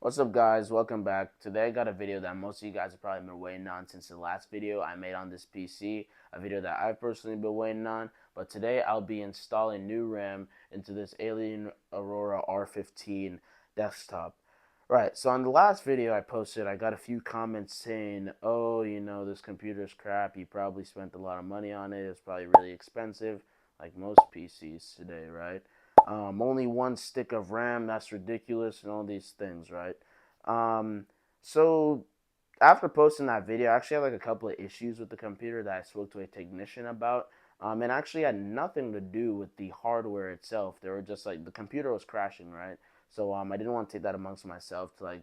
What's up, guys? Welcome back. Today I got a video that most of you guys have probably been waiting on since the last video I made on this PC, a video that I've personally been waiting on. But today I'll be installing new RAM into this Alien Aurora R15 desktop. Right, so on the last video I posted, I got a few comments saying, oh, this computer's crap. You probably spent a lot of money on it. It's probably really expensive, like most PCs today, right? Only one stick of RAM, that's ridiculous, and all these things, right? Um, so after posting that video, I actually had like a couple of issues with the computer that I spoke to a technician about. And actually had nothing to do with the hardware itself. They were just like the computer was crashing, right? So I didn't want to take that amongst myself to like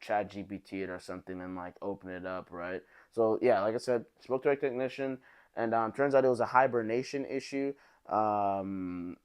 chat GPT it or something and like open it up, right? So yeah, like I said, spoke to a technician, and turns out it was a hibernation issue. Um,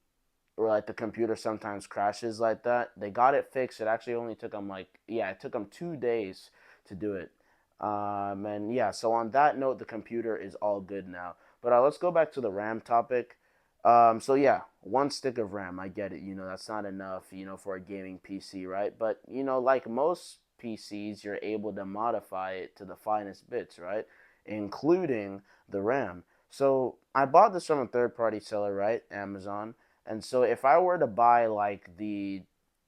or like the computer sometimes crashes like that. They got it fixed. It actually only took them it took them 2 days to do it. And yeah, so on that note, the computer is all good now. But let's go back to the RAM topic. So yeah, one stick of RAM, I get it. That's not enough, for a gaming PC, right? But like most PCs, you're able to modify it to the finest bits, right? Including the RAM. So I bought this from a third-party seller, right? Amazon. And so if I were to buy like the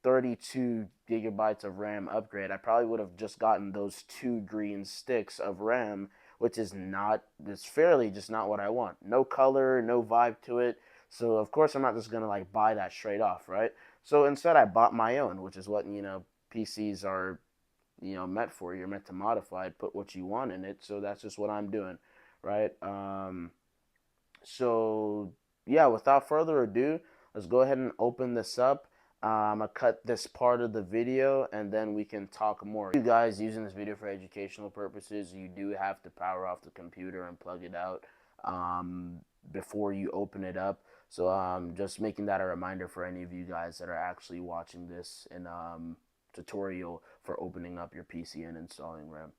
32 gigabytes of RAM upgrade, I probably would have just gotten those two green sticks of RAM, which is not, it's fairly just not what I want. No color, no vibe to it. So of course I'm not just gonna like buy that straight off, right? So instead I bought my own, which is what, PCs are, meant for. You're meant to modify it, put what you want in it. So that's just what I'm doing, right? So yeah, without further ado, let's go ahead and open this up. I'm gonna cut this part of the video and then we can talk more. You guys using this video for educational purposes, you do have to power off the computer and plug it out before you open it up. So just making that a reminder for any of you guys that are actually watching this in tutorial for opening up your PC and installing RAM.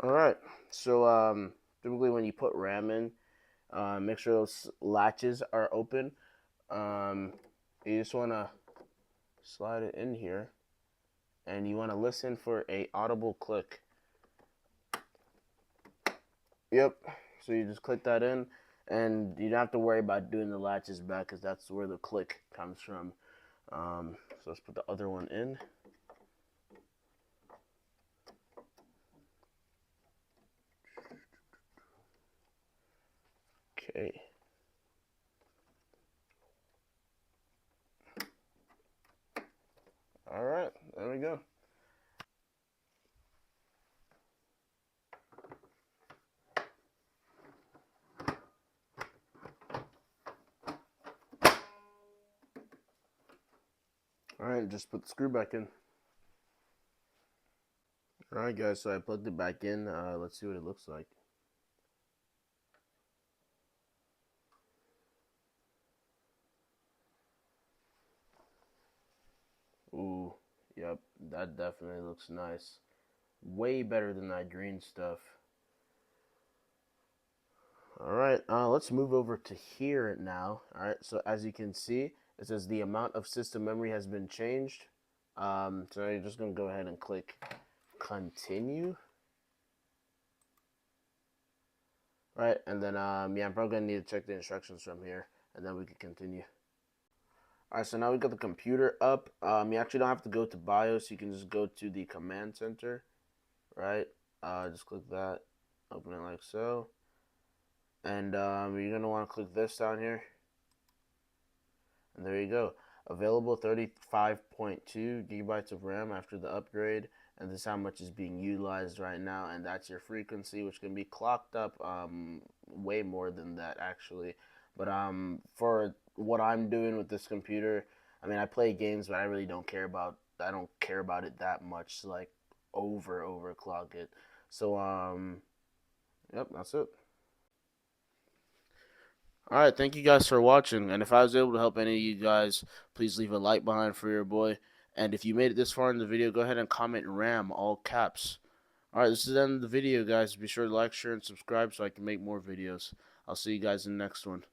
All right. So typically when you put RAM in, make sure those latches are open. Um, you just want to slide it in here, and you want to listen for a audible click. Yep. So you just click that in, and you don't have to worry about doing the latches back because that's where the click comes from. So let's put the other one in. Okay. All right. There we go. All right. Just put the screw back in. All right, guys. So I plugged it back in. Let's see what it looks like. Ooh, yep, that definitely looks nice. Way better than that green stuff. All right, let's move over to here now. All right, so as you can see, it says the amount of system memory has been changed. So you're just gonna go ahead and click continue. All right, and then yeah, I'm probably gonna need to check the instructions from here, and then we can continue. All right, so now we got the computer up. You actually don't have to go to BIOS. You can just go to the command center, right? Just click that, open it like so. And you're going to want to click this down here. And there you go. Available 35.2 gigabytes of RAM after the upgrade. And this is how much is being utilized right now. And that's your frequency, which can be clocked up way more than that, actually. But for what I'm doing with this computer, I mean, I play games, but I really don't care about, it that much to like overclock it. So yep, that's it. Alright, thank you guys for watching, and if I was able to help any of you guys, please leave a like behind for your boy. And if you made it this far in the video, go ahead and comment RAM, all caps. Alright, this is the end of the video, guys. Be sure to like, share, and subscribe so I can make more videos. I'll see you guys in the next one.